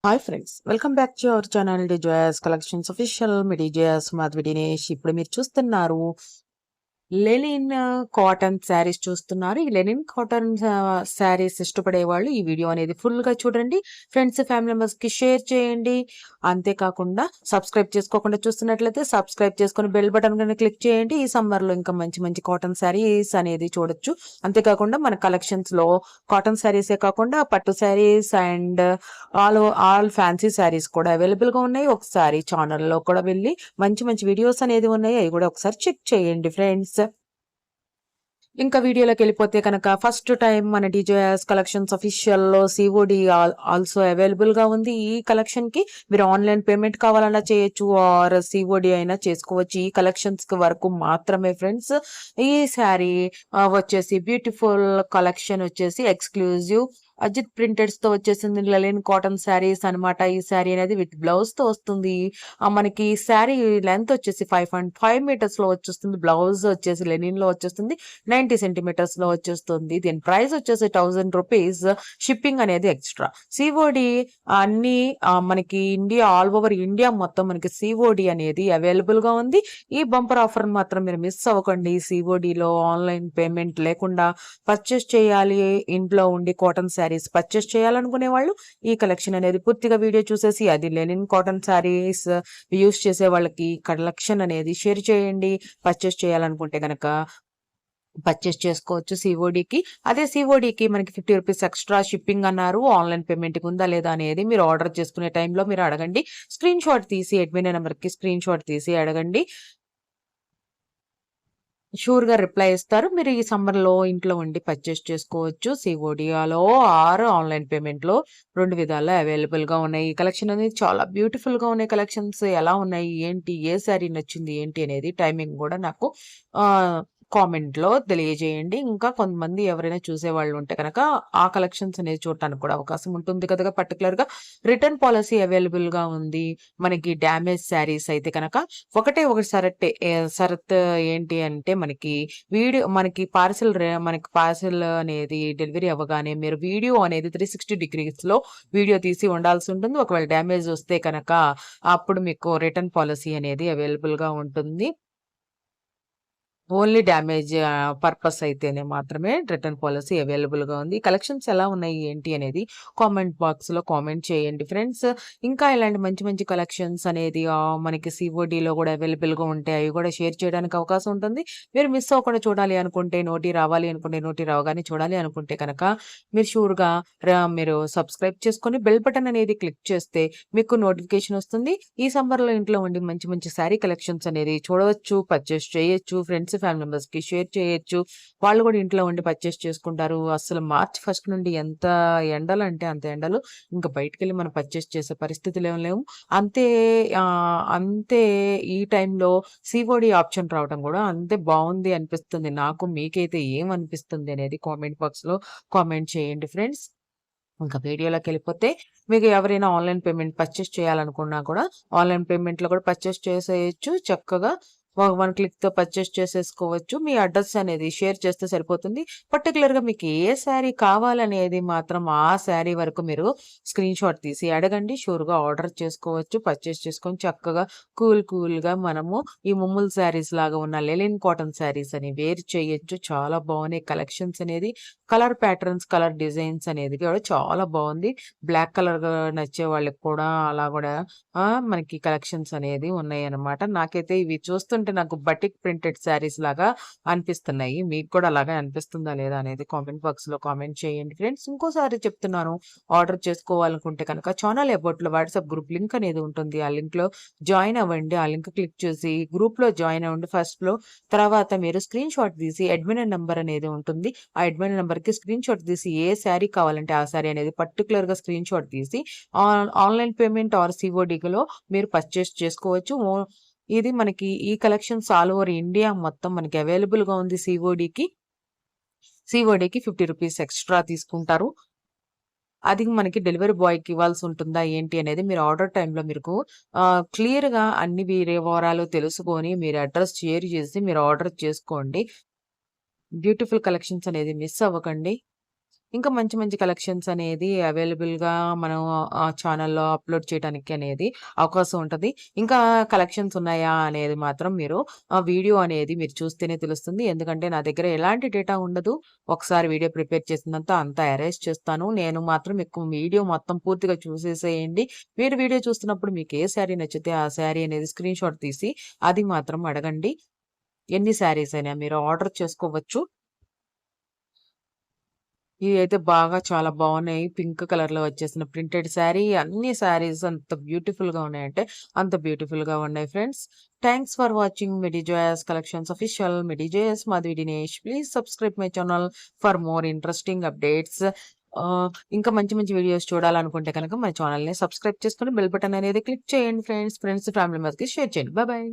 Hi friends, welcome back to our channel డిజోయాస్ collections official. మీ డిజోయాస్ మాధవి దినేష్. ఇప్పుడు మీరు చూస్తున్నారు లెనిన్ కాటన్ శారీస్ చూస్తున్నారు. ఈ లెనిన్ కాటన్ శారీస్ ఇష్టపడే వాళ్ళు ఈ వీడియో అనేది ఫుల్ గా చూడండి. ఫ్రెండ్స్, ఫ్యామిలీ మెంబర్స్ కి షేర్ చేయండి. అంతేకాకుండా సబ్స్క్రైబ్ చేసుకోకుండా చూస్తున్నట్లయితే సబ్స్క్రైబ్ చేసుకుని బెల్ బటన్ కనుక క్లిక్ చేయండి. ఈ సమ్మర్ లో ఇంకా మంచి మంచి కాటన్ శారీస్ అనేది చూడొచ్చు. అంతేకాకుండా మన కలెక్షన్స్ లో కాటన్ శారీసే కాకుండా పట్టు saris and all fancy saris కూడా అవైలబుల్ గా ఉన్నాయి. ఒకసారి ఛానల్లో కూడా వెళ్ళి మంచి మంచి వీడియోస్ అనేది ఉన్నాయి, అవి కూడా ఒకసారి చెక్ చేయండి ఫ్రెండ్స్. ఇంకా వీడియోలోకి వెళ్ళిపోతే కనుక ఫస్ట్ టైం మన డిజోయాస్ కలెక్షన్స్ అఫీషియల్ లో సిఓడి ఆల్సో అవైలబుల్ గా ఉంది. ఈ కలెక్షన్ కి మీరు ఆన్లైన్ పేమెంట్ కావాలన్నా చేయొచ్చు, ఆర్ సిఓడి అయినా చేసుకోవచ్చు. ఈ కలెక్షన్స్ కి వరకు మాత్రమే ఫ్రెండ్స్. ఈ శారీ వచ్చేసి బ్యూటిఫుల్ కలెక్షన్ వచ్చేసి ఎక్స్క్లూజివ్ అజిత్ ప్రింటెడ్స్ తో వచ్చేసింది. లెనిన్ కాటన్ శారీస్ అనమాట. ఈ శారీ అనేది విత్ బ్లౌజ్ తో వస్తుంది. మనకి శారీ లెంత్ వచ్చేసి 5.5 మీటర్స్ లో వచ్చేస్తుంది. బ్లౌజ్ వచ్చేసి లెనిన్ లో వచ్చేస్తుంది. 90 సెంటీమీటర్స్ లో వచ్చేస్తుంది. దీని ప్రైస్ వచ్చేసి 1000 రూపీస్. షిప్పింగ్ అనేది ఎక్స్ట్రా. సిఓడి అన్ని మనకి ఇండియా, ఆల్ ఓవర్ ఇండియా మొత్తం మనకి సిఓడి అనేది అవైలబుల్ గా ఉంది. ఈ బంపర్ ఆఫర్ మాత్రం మీరు మిస్ అవ్వకండి. సిఓడిలో ఆన్లైన్ పేమెంట్ లేకుండా పర్చేస్ చేయాలి, ఇంట్లో ఉండి కాటన్ శారీస్ పర్చేస్ చేయాలనుకునే వాళ్ళు ఈ కలెక్షన్ అనేది పూర్తిగా వీడియో చూసేసి, అది లెనిన్ కాటన్ శారీస్ యూస్ చేసే వాళ్ళకి కలెక్షన్ అనేది షేర్ చేయండి. పర్చేస్ చేయాలనుకుంటే కనుక పర్చేస్ చేసుకోవచ్చు సిఓడికి. అదే సిఓడికి మనకి 50 రూపీస్ ఎక్స్ట్రా షిప్పింగ్ అన్నారు. ఆన్లైన్ పేమెంట్ ఉందా లేదా అనేది మీరు ఆర్డర్ చేసుకునే టైంలో మీరు అడగండి. స్క్రీన్ షాట్ తీసి అడ్మిన్ నెంబర్ కి స్క్రీన్ షాట్ తీసి అడగండి. షూర్ గా రిప్లై ఇస్తారు. మీరు ఈ సమ్మర్ లో ఇంట్లో ఉండి పర్చేస్ చేసుకోవచ్చు. సిఓడియాలో ఆర్ ఆన్లైన్ పేమెంట్ లో రెండు విధాలా అవైలబుల్ గా ఉన్నాయి. ఈ కలెక్షన్ అనేది చాలా బ్యూటిఫుల్ గా ఉన్నాయి. కలెక్షన్స్ ఎలా ఉన్నాయి, ఏంటి, ఏ శారీ నచ్చింది ఏంటి అనేది టైమింగ్ కూడా నాకు ఆ కామెంట్ లో తెలియజేయండి. ఇంకా కొంతమంది ఎవరైనా చూసే వాళ్ళు ఉంటే కనుక ఆ కలెక్షన్స్ అనేది చూడటానికి కూడా అవకాశం ఉంటుంది కదా. పర్టికులర్ గా రిటర్న్ పాలసీ అవైలబుల్ గా ఉంది. మనకి డ్యామేజ్ శారీస్ అయితే కనుక ఒకటే ఒకటి షరత్ ఏంటి అంటే మనకి పార్సిల్ అనేది డెలివరీ అవ్వగానే మీరు వీడియో అనేది 360 డిగ్రీస్ లో వీడియో తీసి ఉండాల్సి ఉంటుంది. ఒకవేళ డ్యామేజ్ వస్తే కనుక అప్పుడు మీకు రిటర్న్ పాలసీ అనేది అవైలబుల్ గా ఉంటుంది. ఓన్లీ డ్యామేజ్ పర్పస్ అయితేనే మాత్రమే రిటర్న్ పాలసీ అవైలబుల్ గా ఉంది. కలెక్షన్స్ ఎలా ఉన్నాయి ఏంటి అనేది కామెంట్ బాక్స్ లో కామెంట్ చేయండి ఫ్రెండ్స్. ఇంకా ఇలాంటి మంచి మంచి కలెక్షన్స్ అనేది మనకి సిఓడిలో కూడా అవైలబుల్ గా ఉంటాయి. అవి కూడా షేర్ చేయడానికి అవకాశం ఉంటుంది. మీరు మిస్ అవ్వకుండా చూడాలి అనుకుంటే, నోటి రావగానే చూడాలి అనుకుంటే కనుక మీరు షూర్ గా మీరు సబ్స్క్రైబ్ చేసుకొని బెల్ బటన్ అనేది క్లిక్ చేస్తే మీకు నోటిఫికేషన్ వస్తుంది. ఈ సమ్మర్ లో ఇంట్లో ఉండి మంచి మంచి శారీ కలెక్షన్స్ అనేది చూడవచ్చు, పర్చేస్ చేయొచ్చు. ఫ్రెండ్స్, ఫ్యామిలీ మెంబర్స్ కి షేర్ చేయొచ్చు. వాళ్ళు కూడా ఇంట్లో ఉండి పర్చేస్ చేసుకుంటారు. అసలు మార్చ్ 1 నుండి ఎంత ఎండలు అంటే అంత ఎండలు. ఇంకా బయటకెళ్ళి మనం పర్చేస్ చేసే పరిస్థితులు ఏం లేవు. అంతే అంతే ఈ టైంలో సిఓడి ఆప్షన్ రావడం కూడా అంతే బాగుంది అనిపిస్తుంది నాకు. మీకైతే ఏమనిపిస్తుంది అనేది కామెంట్ బాక్స్ లో కామెంట్ చేయండి ఫ్రెండ్స్. ఇంకా వీడియోలోకి వెళ్ళిపోతే, మీకు ఎవరైనా ఆన్లైన్ పేమెంట్ పర్చేస్ చేయాలనుకున్నా కూడా ఆన్లైన్ పేమెంట్ లో కూడా పర్చేస్ చేసేయచ్చు. చక్కగా వన్ క్లిక్ తో పర్చేస్ చేసేసుకోవచ్చు. మీ అడ్రస్ అనేది షేర్ చేస్తే సరిపోతుంది. పర్టికులర్ గా మీకు ఏ శారీ కావాలనేది మాత్రం ఆ శారీ వరకు మీరు స్క్రీన్ షాట్ తీసి అడగండి. షూర్ గా ఆర్డర్ చేసుకోవచ్చు. పర్చేస్ చేసుకొని చక్కగా కూల్ గా మనము ఈ ముమ్ముల్ శారీస్ లాగా ఉన్న లెనిన్ కాటన్ శారీస్ అని వేర్ చేయొచ్చు. చాలా బాగున్నాయి కలెక్షన్స్ అనేది. కలర్ ప్యాటర్న్స్, కలర్ డిజైన్స్ అనేది కూడా చాలా బాగుంది. బ్లాక్ కలర్ నచ్చే వాళ్ళకి కూడా అలా కూడా మనకి కలెక్షన్స్ అనేది ఉన్నాయి అన్నమాట. నాకైతే ఇవి చూస్తుంటే నాకు బటిక్ ప్రింటెడ్ శారీస్ లాగా అనిపిస్తున్నాయి. మీకు కూడా అలాగే అనిపిస్తుందా లేదా అనేది కామెంట్ బాక్స్ లో కామెంట్ చేయండి ఫ్రెండ్స్. ఇంకోసారి చెప్తున్నాను, ఆర్డర్ చేసుకోవాలనుకుంటే కనుక ఛానల్ అబౌట్ లో వాట్సాప్ గ్రూప్ లింక్ అనేది ఉంటుంది. ఆ లింక్ లో జాయిన్ అవ్వండి. ఆ లింక్ క్లిక్ చేసి గ్రూప్ లో జాయిన్ అవ్వండి ఫస్ట్ లో. తర్వాత మీరు స్క్రీన్ షాట్ తీసి అడ్మిన్ నంబర్ అనేది ఉంటుంది. ఆ అడ్మిన్ నంబర్ కి స్క్రీన్ షాట్ తీసి ఏ శారీ కావాలంటే ఆ శారీ అనేది పర్టికులర్ గా స్క్రీన్ షాట్ తీసి ఆన్లైన్ పేమెంట్ ఆర్ సిఓడిలో మీరు పర్చేస్ చేసుకోవచ్చు. ఇది మనకి ఈ కలెక్షన్స్ ఆల్ ఓవర్ ఇండియా మొత్తం మనకి అవైలబుల్ గా ఉంది. సిఓడికి 50 రూపీస్ ఎక్స్ట్రా తీసుకుంటారు. అది మనకి డెలివరీ బాయ్ కి ఇవ్వాల్సి ఉంటుందా ఏంటి అనేది మీరు ఆర్డర్ టైంలో మీకు క్లియర్ గా అన్ని వివరాలు తెలుసుకొని మీరు అడ్రస్ షేర్ చేసి మీరు ఆర్డర్ చేసుకోండి. బ్యూటిఫుల్ కలెక్షన్స్ అనేది మిస్ అవ్వకండి. ఇంకా మంచి మంచి కలెక్షన్స్ అనేది అవైలబుల్‌గా మనం ఛానెల్‌లో అప్‌లోడ్ చేయడానికి అనేది అవకాశం ఉంటది. ఇంకా కలెక్షన్స్ ఉన్నాయా అనేది మాత్రం మీరు వీడియో అనేది మీరు చూస్తేనే తెలుస్తుంది. ఎందుకంటే నా దగ్గర ఎలాంటి డేటా ఉండదు. ఒకసారి వీడియో ప్రిపేర్ చేసిందంతా అంతా ఎరేజ్ చేస్తాను. నేను మాత్రం మీకు వీడియో మొత్తం పూర్తిగా చూసేసేయండి. మీరు వీడియో చూస్తున్నప్పుడు మీకు ఏ శారీ నచ్చితే ఆ శారీ అనేది స్క్రీన్‌షాట్ తీసి అది మాత్రం అడగండి. ఎన్ని శారీస్ అయినా మీరు ఆర్డర్ చేసుకోవచ్చు. ఇవైతే బాగా చాలా బావున్నాయి. పింక్ కలర్‌లో వచ్చేసిన ప్రింటెడ్ శారీ. అన్ని శారీస్ అంత బ్యూటిఫుల్‌గా ఉన్నాయంటే అంత బ్యూటిఫుల్‌గా ఉన్నాయి ఫ్రెండ్స్. థాంక్స్ ఫర్ వాచింగ్ మిడి జోయాస్ కలెక్షన్స్ ఆఫీషియల్. మిడి జోయాస్ Madhavi Dinesh. Please subscribe my channel for more interesting updates. ఆహ్, ఇంకా మంచి మంచి వీడియోస్ చూడాలనుకుంటే కనుక మన ఛానెల్‌ని సబ్స్క్రైబ్ చేసుకొని బెల్ బటన్ అనేది క్లిక్ చేయండి ఫ్రెండ్స్. ఫ్రెండ్స్, ఫ్యామిలీ మెంబర్స్‌కి షేర్ చేయండి. Bye bye.